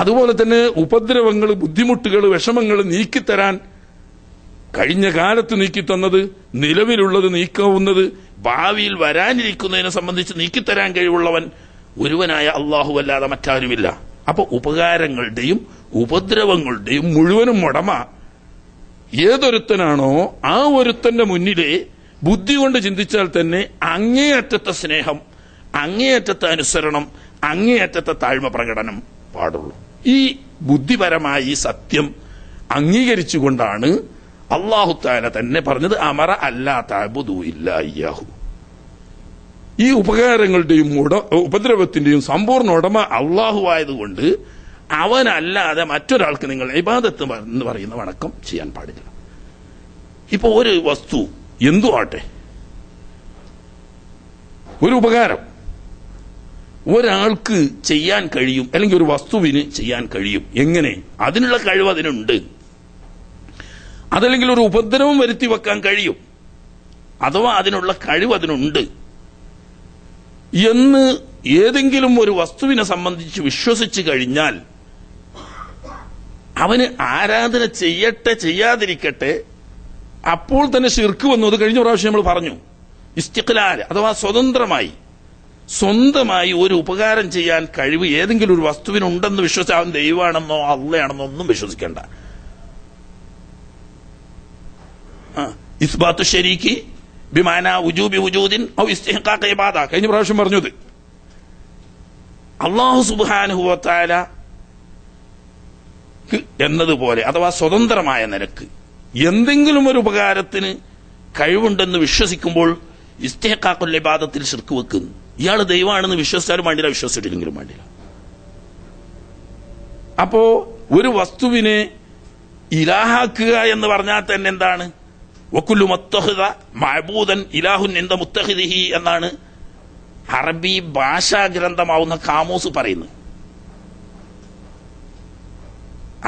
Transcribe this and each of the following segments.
അതുപോലെ തന്നെ ഉപദ്രവങ്ങൾ, ബുദ്ധിമുട്ടുകൾ, വിഷമങ്ങൾ നീക്കിത്തരാൻ കഴിഞ്ഞ കാലത്ത് നീക്കിത്തന്നത്, നിലവിലുള്ളത് നീക്കാവുന്നത്, ഭാവിയിൽ വരാനിരിക്കുന്നതിനെ സംബന്ധിച്ച് നീക്കിത്തരാൻ കഴിവുള്ളവൻ ഒരുവനായ അള്ളാഹു അല്ലാതെ മറ്റാരുമില്ല. അപ്പൊ ഉപകാരങ്ങളുടെയും ഉപദ്രവങ്ങളുടെയും മുഴുവനും ഉടമ ഏതൊരുത്തനാണോ ആ ഒരുത്തന്റെ മുന്നിലെ ബുദ്ധി കൊണ്ട് ചിന്തിച്ചാൽ തന്നെ അങ്ങേയറ്റത്തെ സ്നേഹം, അങ്ങേയറ്റത്തെ അനുസരണം, അങ്ങേയറ്റത്തെ താഴ്മ പ്രകടനം പാടുള്ളൂ. ഈ ബുദ്ധിപരമായ ഈ സത്യം അംഗീകരിച്ചുകൊണ്ടാണ് അല്ലാഹു തആല തന്നെ പറഞ്ഞത് അമറ അല്ലാ തഅബുദു ഇല്ലാ ഇയ്യാഹു. ഈ ഉപകാരങ്ങളുടെയും ഉപദ്രവത്തിന്റെയും സമ്പൂർണ്ണ ഉടമ അള്ളാഹു ആയതുകൊണ്ട് അവനല്ലാതെ മറ്റൊരാൾക്ക് നിങ്ങൾ ഇബാദത്ത് എന്ന് പറയുന്ന വണക്കം ചെയ്യാൻ പാടില്ല. ഇപ്പൊ ഒരു വസ്തു എന്തു ആട്ടെ, ഒരു ഉപകാരം ഒരാൾക്ക് ചെയ്യാൻ കഴിയും, അല്ലെങ്കിൽ ഒരു വസ്തുവിന് ചെയ്യാൻ കഴിയും. എങ്ങനെ? അതിനുള്ള കഴിവ് അതിനുണ്ട്. അതല്ലെങ്കിൽ ഒരു ഉപദ്രവം വരുത്തി വെക്കാൻ കഴിയും, അഥവാ അതിനുള്ള കഴിവ് അതിനുണ്ട് എന്ന് ഏതെങ്കിലും ഒരു വസ്തുവിനെ സംബന്ധിച്ച് വിശ്വസിച്ചു കഴിഞ്ഞാൽ അവന് ആരാധന ചെയ്യട്ടെ ചെയ്യാതിരിക്കട്ടെ അപ്പോൾ തന്നെ ശിർക്ക് വന്നു. അത് കഴിഞ്ഞ പ്രാവശ്യം നമ്മൾ പറഞ്ഞു. ഇസ്തിഖ്ലാൽ അഥവാ സ്വന്തമായി ഒരു ഉപകാരം ചെയ്യാൻ കഴിവ് ഏതെങ്കിലും ഒരു വസ്തുവിനുണ്ടെന്ന് വിശ്വസിച്ച് അവൻ ദൈവമാണെന്നോ അള്ളയാണെന്നോ ഒന്നും വിശ്വസിക്കേണ്ട. ഇസ്ബാത്തു ശരീക്ക് ബിമാന വുജൂബി വുജൂദിൻ ഔ ഇസ്തിഹ്ഖാഖ് ഇബാദ കഴിഞ്ഞ പ്രാവശ്യം പറഞ്ഞത്. അല്ലാഹു സുബ്ഹാനഹു വ തആല എന്നതുപോലെ അഥവാ സ്വതന്ത്രമായ നിലക്ക് എന്തെങ്കിലും ഒരു ഉപകാരത്തിന് കഴിവുണ്ടെന്ന് വിശ്വസിക്കുമ്പോൾ ഇസ്തിഹ്ഖാഖുൽ ഇബാദത്തിൽ ശിർക്ക് വെക്കുന്നു. ഇയാൾ ദൈവമാണെന്ന് വിശ്വസിച്ചാലും വേണ്ടില്ല, വിശ്വസിച്ചിട്ടില്ലെങ്കിലും വേണ്ടില്ല. അപ്പോ ഒരു വസ്തുവിനെ ഇലാഹാക്കുക എന്ന് പറഞ്ഞാൽ തന്നെ എന്താണ്? വകുല്ലു മുത്തഖിദ മഅബൂദൻ ഇലാഹുൻ ഇൻദ മുത്തഖിദിഹി എന്നാണ് അറബി ഭാഷാ ഗ്രന്ഥമാവുന്ന കാമൂസ് പറയുന്നത്.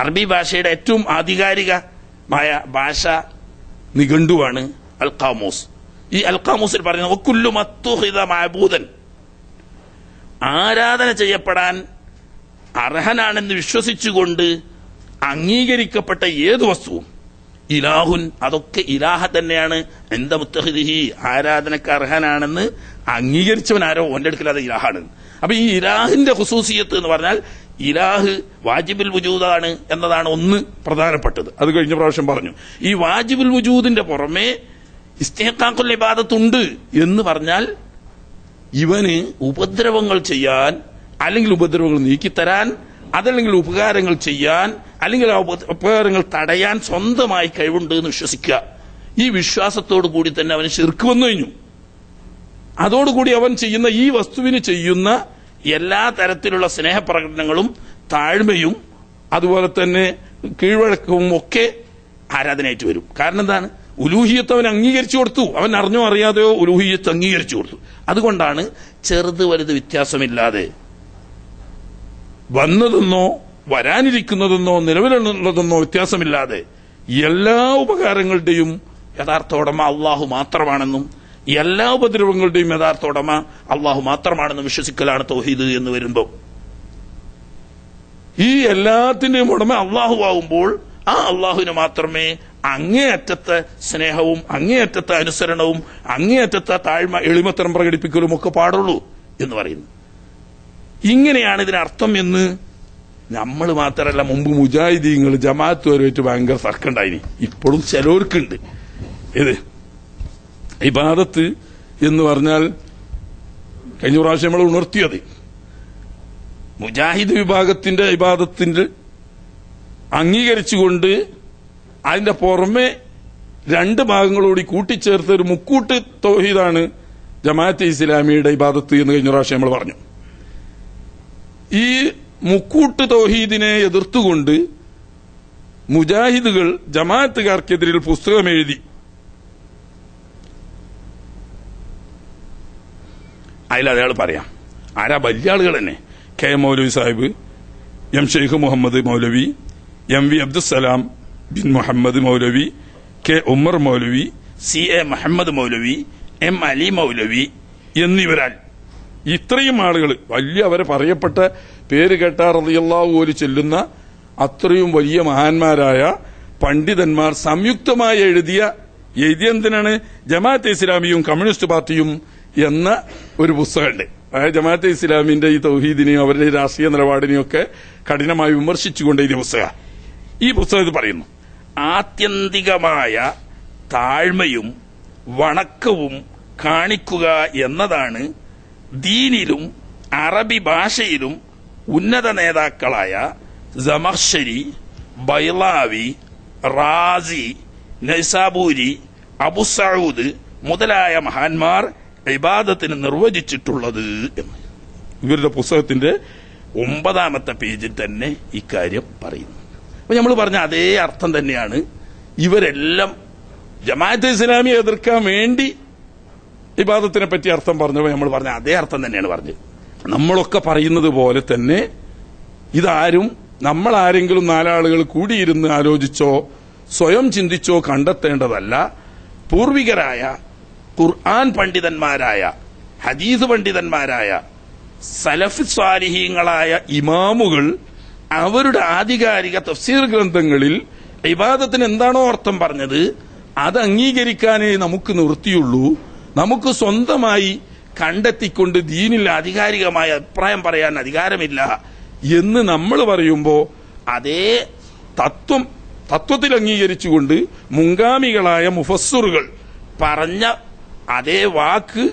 അറബി ഭാഷയുടെ ഏറ്റവും ആധികാരികമായ ഭാഷ നിഘണ്ടുവാണ് അൽ ഖാമൂസ്. ഈ അൽ ഖാമൂസിൽ പറയുന്നത് വകുല്ലു മുത്തഖിദ മഅബൂദൻ, ആരാധന ചെയ്യപ്പെടാൻ അർഹനാണെന്ന് വിശ്വസിച്ചുകൊണ്ട് അംഗീകരിക്കപ്പെട്ട ഏത് വസ്തുവും ഇലാഹുൻ, അതൊക്കെ ഇലാഹ തന്നെയാണ്. എന്താ മുത്തഖിദിഹി, ആരാധനക്ക് അർഹനാണെന്ന് അംഗീകരിച്ചവൻ ആരോ ഓന്റെ അടുക്കൽ അത് ഇലാഹാണ്. അപ്പൊ ഈ ഇലാഹിന്റെ ഖുസൂസിയത്ത് എന്ന് പറഞ്ഞാൽ ഇലാഹ് വാജിബുൽ വുജൂദാണ് എന്നതാണ് ഒന്ന് പ്രധാനപ്പെട്ടത്. അത് കഴിഞ്ഞ പ്രാവശ്യം പറഞ്ഞു. ഈ വാജിബുൽ വുജൂദിന്റെ പുറമെ ഇസ്തിഹ്ഖാഖുൽ ഇബാദത്തുണ്ട് എന്ന് പറഞ്ഞാൽ ഇവന് ഉപദ്രവങ്ങൾ ചെയ്യാൻ, അല്ലെങ്കിൽ ഉപദ്രവങ്ങൾ നീക്കിത്തരാൻ, അതല്ലെങ്കിൽ ഉപകാരങ്ങൾ ചെയ്യാൻ, അല്ലെങ്കിൽ ആ ഉപകാരങ്ങൾ തടയാൻ സ്വന്തമായി കഴിവുണ്ട് എന്ന് വിശ്വസിക്കുക. ഈ വിശ്വാസത്തോടു കൂടി തന്നെ അവന് ശിർക്ക് വന്നു കഴിഞ്ഞു. അതോടുകൂടി അവൻ ചെയ്യുന്ന ഈ വസ്തുവിന് ചെയ്യുന്ന എല്ലാ തരത്തിലുള്ള സ്നേഹപ്രകടനങ്ങളും താഴ്മയും അതുപോലെ തന്നെ കീഴ്വഴക്കവും ഒക്കെ ആരാധനയായിട്ട് വരും. കാരണം എന്താണ്? ഉലൂഹിയത്ത് അവൻ അംഗീകരിച്ചു കൊടുത്തു. അവൻ അറിഞ്ഞോ അറിയാതെയോ ഉലൂഹിയത്ത് അംഗീകരിച്ചു കൊടുത്തു. അതുകൊണ്ടാണ് ചെറുത് വലുത് വ്യത്യാസമില്ലാതെ, വന്നതെന്നോ വരാനിരിക്കുന്നതെന്നോ നിലവിലുള്ളതെന്നോ വ്യത്യാസമില്ലാതെ എല്ലാ ഉപകാരങ്ങളുടെയും യഥാർത്ഥ ഉടമ അള്ളാഹു മാത്രമാണെന്നും എല്ലാ ഉപദ്രവങ്ങളുടെയും യഥാർത്ഥ ഉടമ അള്ളാഹു മാത്രമാണെന്നും വിശ്വസിക്കലാണ് തൗഹീദ് എന്ന് വരുമ്പോൾ, ഈ എല്ലാത്തിന്റെയും ഉടമ അള്ളാഹു ആവുമ്പോൾ ആ അള്ളാഹുവിന് മാത്രമേ അങ്ങേയറ്റത്തെ സ്നേഹവും അങ്ങേയറ്റത്തെ അനുസരണവും അങ്ങേയറ്റത്തെ താഴ്മ എളിമത്തരം പ്രകടിപ്പിക്കലും ഒക്കെ പാടുള്ളൂ എന്ന് പറയുന്നു. ഇങ്ങനെയാണ് ഇതിനർത്ഥം എന്ന് നമ്മൾ മാത്രമല്ല, മുമ്പ് മുജാഹിദീങ്ങൾ ജമാഅത്തുകാരുമായിട്ട് ഭയങ്കര തർക്കമുണ്ടായിനി. ഇപ്പോഴും ചിലവർക്കുണ്ട്. ഇത് ഇബാദത്ത് എന്ന് പറഞ്ഞാൽ കഴിഞ്ഞ പ്രാവശ്യം നമ്മൾ ഉണർത്തിയത് മുജാഹിദ് വിഭാഗത്തിന്റെ ഇബാദത്തിന്റെ അംഗീകരിച്ചുകൊണ്ട് അതിന്റെ പുറമെ രണ്ട് ഭാഗങ്ങളോടി കൂട്ടിച്ചേർത്ത ഒരു മുക്കൂട്ട് തൗഹീദാണ് ജമാഅത്തെ ഇസ്ലാമിയുടെ ഇബാദത്ത് എന്ന് കഴിഞ്ഞ പ്രാവശ്യം നമ്മൾ പറഞ്ഞു. ഈ മുക്കൂട്ട് തൗഹീദിനെ എതിർത്തുകൊണ്ട് മുജാഹിദുകൾ ജമാഅത്തുകാർക്കെതിരിൽ പുസ്തകം എഴുതി. അതിലയാൾ പറയാം ആരാ? വലിയ ആളുകൾ തന്നെ. K Maulavi Sahib, M Sheikh Muhammad Maulavi, M V Abdussalam bin Muhammad Maulavi, K Umar Maulavi, C A Muhammad Maulavi, M Ali Maulavi എന്നിവരാൽ ഇത്രയും ആളുകൾ, വലിയ അവരെ പറയപ്പെട്ട പേര് കേട്ട റളിയല്ലാഹു അൻഹു ചെല്ലുന്ന അത്രയും വലിയ മഹാന്മാരായ പണ്ഡിതന്മാർ സംയുക്തമായി എഴുതിയെന്തിനാണ് ജമാഅത്തെ ഇസ്ലാമിയും കമ്മ്യൂണിസ്റ്റ് പാർട്ടിയും എന്ന ഒരു പുസ്തകമുണ്ട്. അതായത് ജമാഅത്തെ ഇസ്ലാമിന്റെ ഈ തൗഹീദിനെയും അവരുടെ രാഷ്ട്രീയ നിലപാടിനെയും ഒക്കെ കഠിനമായി വിമർശിച്ചുകൊണ്ട് എഴുതിയ പുസ്തകം. ഈ പുസ്തകത്തിൽ പറയുന്നു, ആത്യന്തികമായ താഴ്മയും വണക്കവും കാണിക്കുക എന്നതാണ് ദീനിലും അറബി ഭാഷയിലും ഉന്നത നേതാക്കളായ സമഖ്ശരി, ബൈളാവി, റാസി, നൈസാബൂരി, അബു സഊദ് മുതലായ മഹാന്മാർ ഇബാദത്തിന് നിർവചിച്ചിട്ടുള്ളത് എന്ന് ഇവരുടെ പുസ്തകത്തിന്റെ 9ാമത്തെ പേജിൽ തന്നെ ഇക്കാര്യം പറയുന്നു. അപ്പൊ നമ്മൾ പറഞ്ഞ അതേ അർത്ഥം തന്നെയാണ് ഇവരെല്ലാം ജമാഅത്തെ ഇസ്ലാമി എതിർക്കാൻ വേണ്ടി ഇബാദത്തിനെ പറ്റി അർത്ഥം പറഞ്ഞപ്പോൾ നമ്മൾ പറഞ്ഞ അതേ അർത്ഥം തന്നെയാണ് പറഞ്ഞത്. നമ്മളൊക്കെ പറയുന്നത് പോലെ തന്നെ ഇതാരും നമ്മളാരെങ്കിലും 4 ആളുകൾ കൂടിയിരുന്ന് ആലോചിച്ചോ സ്വയം ചിന്തിച്ചോ കണ്ടെത്തേണ്ടതല്ല. പൂർവികരായ ഖുർആൻ പണ്ഡിതന്മാരായ ഹദീസ് പണ്ഡിതന്മാരായ സലഫ് സ്വാലിഹീങ്ങളായ ഇമാമുകൾ അവരുടെ ആധികാരിക തഫ്സീർ ഗ്രന്ഥങ്ങളിൽ ഇബാദത്തിന് എന്താണോ അർത്ഥം പറഞ്ഞത് അത് അംഗീകരിക്കാനേ നമുക്ക് നിവൃത്തിയുള്ളൂ. നമുക്ക് സ്വന്തമായി കണ്ടെത്തിക്കൊണ്ട് ദീനിൽ ആധികാരികമായ അഭിപ്രായം പറയാൻ അധികാരമില്ല എന്ന് നമ്മൾ പറയുമ്പോൾ അതേ തത്വത്തിൽ അംഗീകരിച്ചുകൊണ്ട് മുൻഗാമികളായ മുഫസ്സിറുകൾ പറഞ്ഞ അതേ വാക്ക്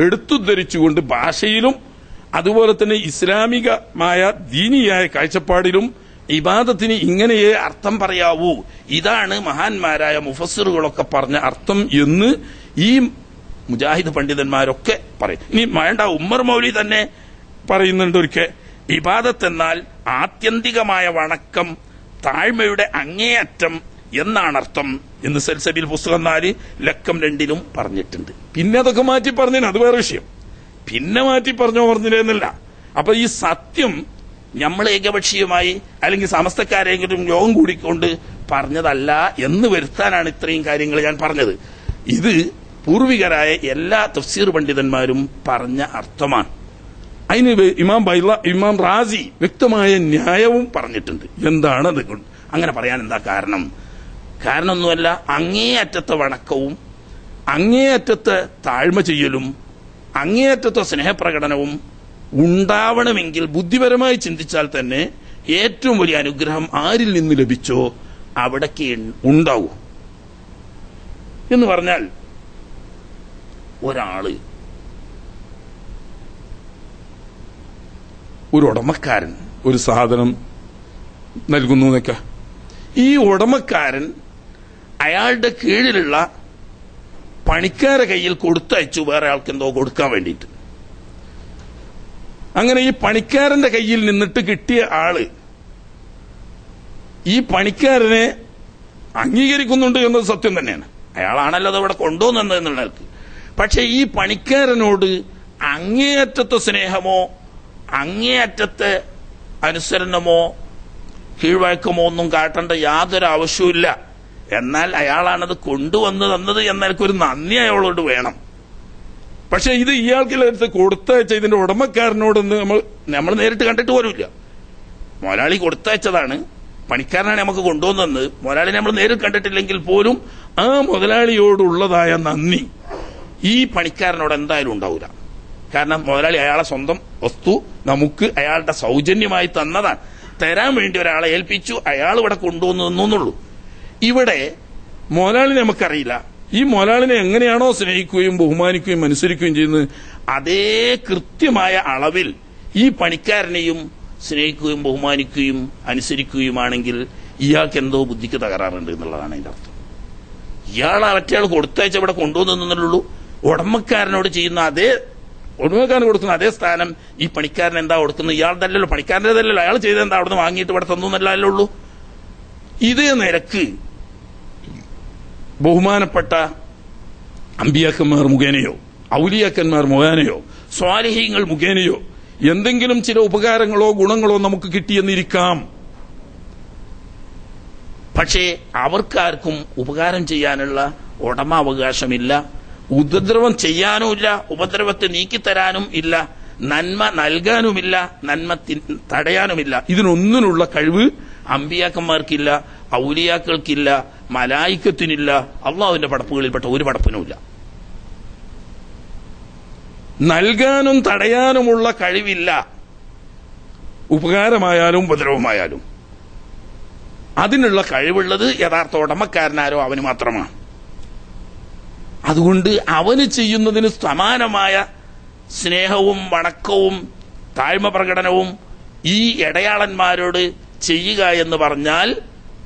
എടുത്തുദ്ധരിച്ചുകൊണ്ട് ഭാഷയിലും അതുപോലെ തന്നെ ഇസ്ലാമികമായ ദീനിയായ കാഴ്ചപ്പാടിലും ഇബാദത്തിന് ഇങ്ങനെയേ അർത്ഥം പറയാവൂ, ഇതാണ് മഹാന്മാരായ മുഫസ്സിറുകളൊക്കെ പറഞ്ഞ അർത്ഥം എന്ന് ഈ മുജാഹിദ് പണ്ഡിതന്മാരൊക്കെ പറയും. ഇനി വേണ്ട ഉമ്മർ മൗലി തന്നെ പറയുന്നുണ്ട് ഒരിക്കൽ, ഇബാദത്ത് എന്നാൽ ആത്യന്തികമായ വണക്കം, താഴ്മയുടെ അങ്ങേയറ്റം എന്നാണ് അർത്ഥം എന്ന് സൽസബീൽ പുസ്തകം 4 ലക്കം 2 പറഞ്ഞിട്ടുണ്ട്. പിന്നെ അതൊക്കെ മാറ്റി പറഞ്ഞു, അത് വേറെ വിഷയം. പിന്നെ മാറ്റി പറഞ്ഞില്ലെന്നല്ല. അപ്പൊ ഈ സത്യം നമ്മൾ ഏകപക്ഷീയമായി അല്ലെങ്കിൽ സമസ്തക്കാരെങ്കിലും യോഗം കൂടിക്കൊണ്ട് പറഞ്ഞതല്ല എന്ന് വരുത്താനാണ് ഇത്രയും കാര്യങ്ങൾ ഞാൻ പറഞ്ഞത്. ഇത് പൂർവികരായ എല്ലാ തഫ്സീർ പണ്ഡിതന്മാരും പറഞ്ഞ അർത്ഥമാണ്. അതിന് ഇമാം റാസി വ്യക്തമായ ന്യായവും പറഞ്ഞിട്ടുണ്ട്. എന്താണ് അത് അങ്ങനെ പറയാൻ എന്താ കാരണം? കാരണമൊന്നുമല്ല, അങ്ങേയറ്റത്തെ വണക്കവും അങ്ങേയറ്റത്തെ താഴ്മ ചെയ്യലും അങ്ങേയറ്റത്തെ സ്നേഹപ്രകടനവും ഉണ്ടാവണമെങ്കിൽ ബുദ്ധിപരമായി ചിന്തിച്ചാൽ തന്നെ ഏറ്റവും വലിയ അനുഗ്രഹം ആരിൽ നിന്ന് ലഭിച്ചോ അവിടേക്ക് ഉണ്ടാവൂ. എന്ന് പറഞ്ഞാൽ ഒരാള് ഒരു ഉടമക്കാരൻ ഒരു സാധനം നൽകുന്നു എന്നൊക്കെ, ഈ ഉടമക്കാരൻ അയാളുടെ കീഴിലുള്ള പണിക്കാരെ കയ്യിൽ കൊടുത്തയച്ചു വേറെ ആൾക്ക് എന്തോ കൊടുക്കാൻ വേണ്ടിയിട്ട്. അങ്ങനെ ഈ പണിക്കാരന്റെ കയ്യിൽ നിന്നിട്ട് കിട്ടിയ ആള് ഈ പണിക്കാരനെ അംഗീകരിക്കുന്നുണ്ട് എന്നത് സത്യം തന്നെയാണ്. അയാളാണല്ലോ അത് ഇവിടെ കൊണ്ടുവന്നത് എന്നുള്ള ആൾക്ക്. പക്ഷെ ഈ പണിക്കാരനോട് അങ്ങേയറ്റത്തെ സ്നേഹമോ അങ്ങേയറ്റത്തെ അനുസരണമോ കീഴ്വഴക്കമോ ഒന്നും കാട്ടേണ്ട യാതൊരു ആവശ്യവുമില്ല. എന്നാൽ അയാളാണത് കൊണ്ടുവന്ന് തന്നത് എന്നൊരു നന്ദി അയാളോട് വേണം. പക്ഷെ ഇത് ഇയാൾക്കെടുത്ത് കൊടുത്തയച്ച ഇതിന്റെ ഉടമക്കാരനോടൊന്ന് നമ്മൾ നേരിട്ട് കണ്ടിട്ട് പോലുമില്ല. മുതലാളി കൊടുത്തയച്ചതാണ്, പണിക്കാരനാണ് നമുക്ക് കൊണ്ടുവന്നത്. മുതലാളി നമ്മൾ നേരിട്ട് കണ്ടിട്ടില്ലെങ്കിൽ പോലും ആ മുതലാളിയോടുള്ളതായ നന്ദി ഈ പണിക്കാരനോട് എന്തായാലും ഉണ്ടാവില്ല. കാരണം മുതലാളി അയാളെ സ്വന്തം വസ്തു നമുക്ക് അയാളുടെ സൗജന്യമായി തന്നതാണ്. തരാൻ വേണ്ടി ഒരാളെ ഏൽപ്പിച്ചു, അയാൾ ഇവിടെ കൊണ്ടുവന്നുള്ളൂ. ഇവിടെ മുതലാളിനെ നമുക്കറിയില്ല. ഈ മുതലാളിനെ എങ്ങനെയാണോ സ്നേഹിക്കുകയും ബഹുമാനിക്കുകയും അനുസരിക്കുകയും ചെയ്യുന്നത് അതേ കൃത്യമായ അളവിൽ ഈ പണിക്കാരനെയും സ്നേഹിക്കുകയും ബഹുമാനിക്കുകയും അനുസരിക്കുകയുമാണെങ്കിൽ ഇയാൾക്ക് എന്തോ ബുദ്ധിക്ക് തകരാറുണ്ട് എന്നുള്ളതാണ് അതിന്റെ അർത്ഥം. ഇയാളെ മറ്റേ കൊടുത്തയച്ച ഇവിടെ കൊണ്ടുവന്നുള്ളൂ. ഉടമക്കാരനോട് ചെയ്യുന്ന അതേ ഉടമക്കാരന് കൊടുക്കുന്ന അതേ സ്ഥാനം ഈ പണിക്കാരൻ എന്താ കൊടുക്കുന്നത്? ഇയാളുടല്ലോ, പണിക്കാരൻ്റെതല്ലോ. അയാൾ ചെയ്തെന്താ അവിടുന്ന് വാങ്ങിയിട്ട് ഇവിടെ തന്നു എന്നല്ലേ ഉള്ളൂ. ഇതേ നിരക്ക് ബഹുമാനപ്പെട്ട അമ്പിയാക്കന്മാർ മുഖേനയോ ഔലിയാക്കന്മാർ മുഖേനയോ സ്വാലിഹീങ്ങൾ മുഖേനയോ എന്തെങ്കിലും ചില ഉപകാരങ്ങളോ ഗുണങ്ങളോ നമുക്ക് കിട്ടിയെന്നിരിക്കാം. പക്ഷേ അവർക്കാർക്കും ഉപകാരം ചെയ്യാനുള്ള ഉടമാവകാശമില്ല. ഉപദ്രവം ചെയ്യാനുമില്ല, ഉപദ്രവത്തെ നീക്കിത്തരാനും ഇല്ല. നന്മ നൽകാനുമില്ല, നന്മ തടയാനുമില്ല. ഇതിനൊന്നിനുള്ള കഴിവ് അമ്പിയാക്കന്മാർക്കില്ല, ഔലിയാക്കൾക്കില്ല, മലായിക്കത്തിനില്ല, അള്ളാഹുവിന്റെ പടപ്പുകളിൽപ്പെട്ട ഒരു പടപ്പിനുമില്ല. നൽകാനും തടയാനുമുള്ള കഴിവില്ല, ഉപകാരമായാലും ഉപദ്രവമായാലും. അതിനുള്ള കഴിവുള്ളത് യഥാർത്ഥ ഉടമക്കാരനാരോ അവന് മാത്രമാണ്. അതുകൊണ്ട് അവന് ചെയ്യുന്നതിന് സമാനമായ സ്നേഹവും വണക്കവും താഴ്മ പ്രകടനവും ഈ ഇടയാളന്മാരോട് ചെയ്യുക എന്ന് പറഞ്ഞാൽ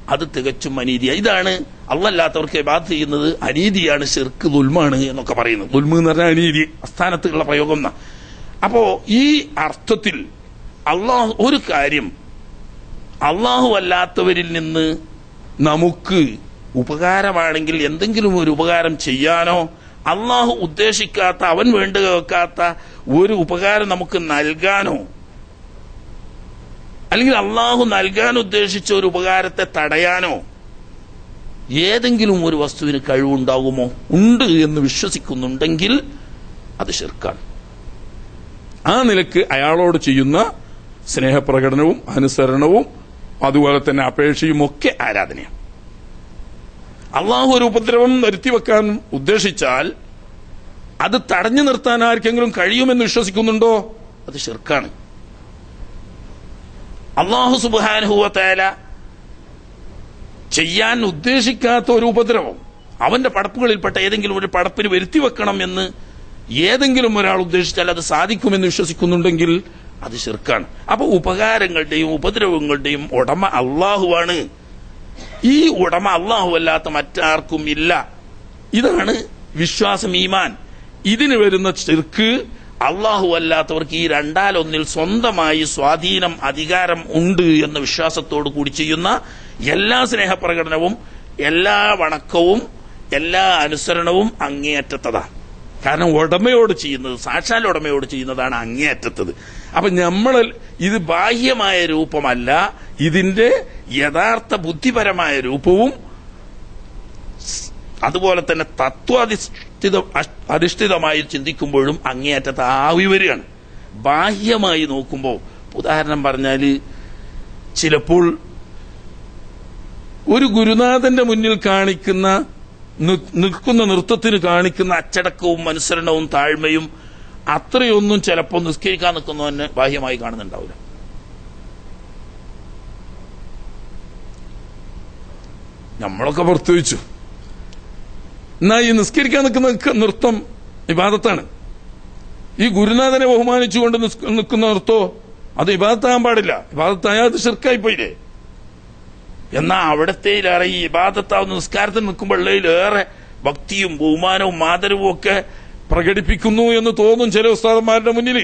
അത് തികച്ചും അനീതിയാണ്. ഇതാണ് അല്ലാത്തവർക്ക് ഇബാദത്ത് ചെയ്യുന്നത് അനീതിയാണ്, ശിർക്ക്, ദുൽമാണ് എന്നൊക്കെ പറയുന്നത്. ദുൽമ് എന്ന് പറഞ്ഞാൽ അനീതി, അസ്ഥാനത്തുള്ള പ്രയോഗം. അപ്പോ ഈ അർത്ഥത്തിൽ അള്ളാഹു ഒരു കാര്യം, അള്ളാഹു അല്ലാത്തവരിൽ നിന്ന് നമുക്ക് ഉപകാരമാണെങ്കിൽ എന്തെങ്കിലും ഒരു ഉപകാരം ചെയ്യാനോ, അള്ളാഹു ഉദ്ദേശിക്കാത്ത, അവൻ വേണ്ട വെക്കാത്ത ഒരു ഉപകാരം നമുക്ക് നൽകാനോ, അല്ലെങ്കിൽ അള്ളാഹു നൽകാൻ ഉദ്ദേശിച്ച ഒരു ഉപകാരത്തെ തടയാനോ ഏതെങ്കിലും ഒരു വസ്തുവിന് കഴിവുണ്ടാകുമോ? ഉണ്ട് എന്ന് വിശ്വസിക്കുന്നുണ്ടെങ്കിൽ അത് ശിർക്കാണ്. ആ നിലക്ക് അയാളോട് ചെയ്യുന്ന സ്നേഹപ്രകടനവും അനുസരണവും അതുപോലെ തന്നെ അപേക്ഷയും ഒക്കെ ആരാധനയാണ്. അള്ളാഹു ഒരു ഉപദ്രവം വരുത്തിവെക്കാൻ ഉദ്ദേശിച്ചാൽ അത് തടഞ്ഞു നിർത്താൻ ആർക്കെങ്കിലും കഴിയുമെന്ന് വിശ്വസിക്കുന്നുണ്ടോ? അത് ശിർക്കാണ്. അള്ളാഹു സുബ്ഹാനഹു വ തആല ചെയ്യാൻ ഉദ്ദേശിക്കാത്ത ഒരു ഉപദ്രവം അവന്റെ പടപ്പുകളിൽപ്പെട്ട ഏതെങ്കിലും ഒരു പടപ്പിന് വരുത്തിവെക്കണം എന്ന് ഏതെങ്കിലും ഒരാൾ ഉദ്ദേശിച്ചാൽ അത് സാധിക്കുമെന്ന് വിശ്വസിക്കുന്നുണ്ടെങ്കിൽ അത് ശിർക്കാണ്. അപ്പൊ ഉപകാരങ്ങളുടെയും ഉപദ്രവങ്ങളുടെയും ഉടമ അള്ളാഹുവാണ്. ഈ ഉടമ അള്ളാഹു അല്ലാത്ത മറ്റാർക്കും ഇല്ല. ഇതാണ് വിശ്വാസം, ഈമാൻ. ഇതിന് വരുന്ന ശിർക്ക് അള്ളാഹു അല്ലാത്തവർക്ക് ഈ രണ്ടാലൊന്നിൽ സ്വന്തമായി സ്വാധീനം, അധികാരം ഉണ്ട് എന്ന വിശ്വാസത്തോടു കൂടി ചെയ്യുന്ന എല്ലാ സ്നേഹപ്രകടനവും, എല്ലാ വണക്കവും, എല്ലാ അനുസരണവും അങ്ങേയറ്റത്തതാണ്. കാരണം ഉടമയോട് ചെയ്യുന്നത്, സാക്ഷാൽ ഉടമയോട് ചെയ്യുന്നതാണ് അങ്ങേയറ്റത്തത്. അപ്പൊ നമ്മൾ ഇത് ബാഹ്യമായ രൂപമല്ല, ഇതിന്റെ യഥാർത്ഥ ബുദ്ധിപരമായ രൂപവും അതുപോലെ തന്നെ അധിഷ്ഠിതമായി ചിന്തിക്കുമ്പോഴും അങ്ങേയറ്റത്ത് ആവി വരികയാണ്. ബാഹ്യമായി നോക്കുമ്പോൾ, ഉദാഹരണം പറഞ്ഞാൽ, ചിലപ്പോൾ ഒരു ഗുരുനാഥന്റെ മുന്നിൽ കാണിക്കുന്ന നിൽക്കുന്ന നൃത്തത്തിന് കാണിക്കുന്ന അച്ചടക്കവും അനുസരണവും താഴ്മയും അത്രയൊന്നും ചിലപ്പോൾ നിസ്കരിക്കാൻ നിൽക്കുന്നവന് ബാഹ്യമായി കാണുന്നുണ്ടാവില്ല. നമ്മളൊക്കെ പുറത്തു വെച്ചു. എന്നാ ഈ നിസ്കരിക്കാൻ നിൽക്കുന്ന നൃത്തം ഇബാദത്താണ്. ഈ ഗുരുനാഥനെ ബഹുമാനിച്ചുകൊണ്ട് നിൽക്കുന്ന നൃത്തോ അത് ഇബാദത്താകാൻ പാടില്ല. ഇബാദത്തായാൽ അത് ശിർക്കായി പോയില്ലേ? എന്നാ അവിടത്തേലേറെ ഈ ഇബാദത്താവുന്ന നിസ്കാരത്തിൽ നിൽക്കുമ്പോഴേറെ ഭക്തിയും ബഹുമാനവും ആദരവും ഒക്കെ പ്രകടിപ്പിക്കുന്നു എന്ന് തോന്നും ചില ഉസ്താദന്മാരുടെ മുന്നിൽ,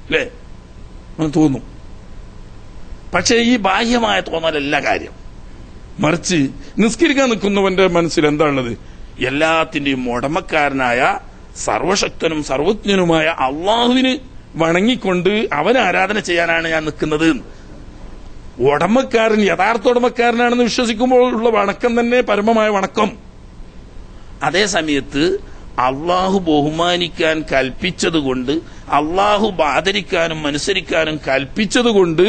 അല്ലേ? തോന്നും. പക്ഷെ ഈ ബാഹ്യമായ തോന്നലല്ല കാര്യം. മറിച്ച് നിസ്കരിക്കാൻ നിൽക്കുന്നവന്റെ മനസ്സിൽ എന്താണുള്ളത്? എല്ലാത്തിന്റെയും ഉടമക്കാരനായ സർവശക്തനും സർവജ്ഞനുമായ അള്ളാഹുവിന് വണങ്ങിക്കൊണ്ട് അവന് ആരാധന ചെയ്യാനാണ് ഞാൻ നിൽക്കുന്നത്. ഉടമക്കാരൻ യഥാർത്ഥ ഉടമക്കാരനാണെന്ന് വിശ്വസിക്കുമ്പോൾ ഉള്ള വണക്കം തന്നെ പരമമായ വണക്കം. അതേ സമയത്ത് അള്ളാഹു ബഹുമാനിക്കാൻ കൽപ്പിച്ചതുകൊണ്ട്, അള്ളാഹു ആദരിക്കാനും അനുസരിക്കാനും കൽപ്പിച്ചതുകൊണ്ട്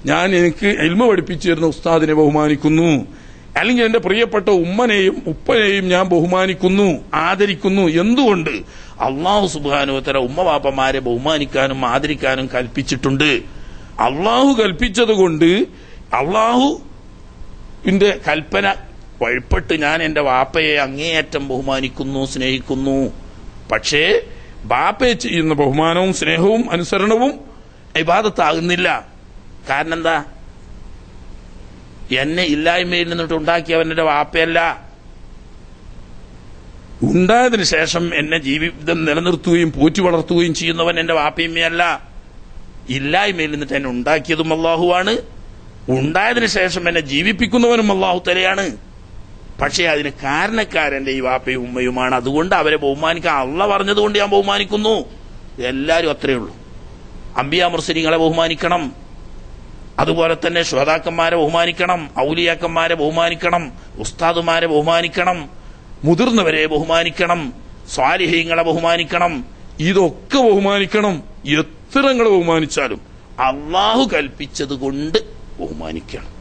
ഞാൻ എനിക്ക് ഇൽമ പഠിപ്പിച്ചു തരുന്ന ഉസ്താദിനെ ബഹുമാനിക്കുന്നു, അല്ലെങ്കിൽ എന്റെ പ്രിയപ്പെട്ട ഉമ്മനെയും ഉപ്പനെയും ഞാൻ ബഹുമാനിക്കുന്നു, ആദരിക്കുന്നു. എന്തുകൊണ്ട്? അള്ളാഹു സുബ്ഹാനഹു വ തആല ഉമ്മവാപ്പമാരെ ബഹുമാനിക്കാനും ആദരിക്കാനും കൽപ്പിച്ചിട്ടുണ്ട്. അള്ളാഹു കൽപ്പിച്ചതുകൊണ്ട്, അള്ളാഹുവിന്റെ കൽപ്പന വഴിപ്പെട്ട് ഞാൻ എന്റെ വാപ്പയെ അങ്ങേയറ്റം ബഹുമാനിക്കുന്നു, സ്നേഹിക്കുന്നു. പക്ഷേ ബാപ്പയെ ചെയ്യുന്ന ബഹുമാനവും സ്നേഹവും അനുസരണവും ഇബാദത്താകുന്നില്ല. കാരണം എന്താ? എന്നെ ഇല്ലായ്മയിൽ നിന്നിട്ട് ഉണ്ടാക്കിയവന്റെ വാപ്പയല്ല. ഉണ്ടായതിനു ശേഷം എന്നെ ജീവിതം നിലനിർത്തുകയും പോറ്റി വളർത്തുകയും ചെയ്യുന്നവൻ എന്റെ വാപ്പയമ്മയല്ല. ഇല്ലായ്മയിൽ നിന്നിട്ട് എന്നെ ഉണ്ടാക്കിയതും അള്ളാഹുവാണ്, ഉണ്ടായതിനു ശേഷം എന്നെ ജീവിപ്പിക്കുന്നവനും അള്ളാഹു തലയാണ്. പക്ഷേ അതിന് കാരണക്കാരന്റെ ഈ വാപ്പയും ഉമ്മയുമാണ്. അതുകൊണ്ട് അവരെ ബഹുമാനിക്കാൻ അള്ളാഹ് പറഞ്ഞതുകൊണ്ട് ഞാൻ ബഹുമാനിക്കുന്നു. എല്ലാവരും അത്രയേ ഉള്ളൂ. അംബിയാ മുർസലീങ്ങളെ ബഹുമാനിക്കണം, അതുപോലെ തന്നെ ശുഹദാക്കന്മാരെ ബഹുമാനിക്കണം, ഔലിയാക്കന്മാരെ ബഹുമാനിക്കണം, ഉസ്താദുമാരെ ബഹുമാനിക്കണം, മുതിർന്നവരെ ബഹുമാനിക്കണം, സ്വാലിഹീങ്ങളെ ബഹുമാനിക്കണം. ഇതൊക്കെ ബഹുമാനിക്കണം. എത്ര നിങ്ങൾ ബഹുമാനിച്ചാലും അള്ളാഹു കൽപ്പിച്ചത് കൊണ്ട് ബഹുമാനിക്കണം.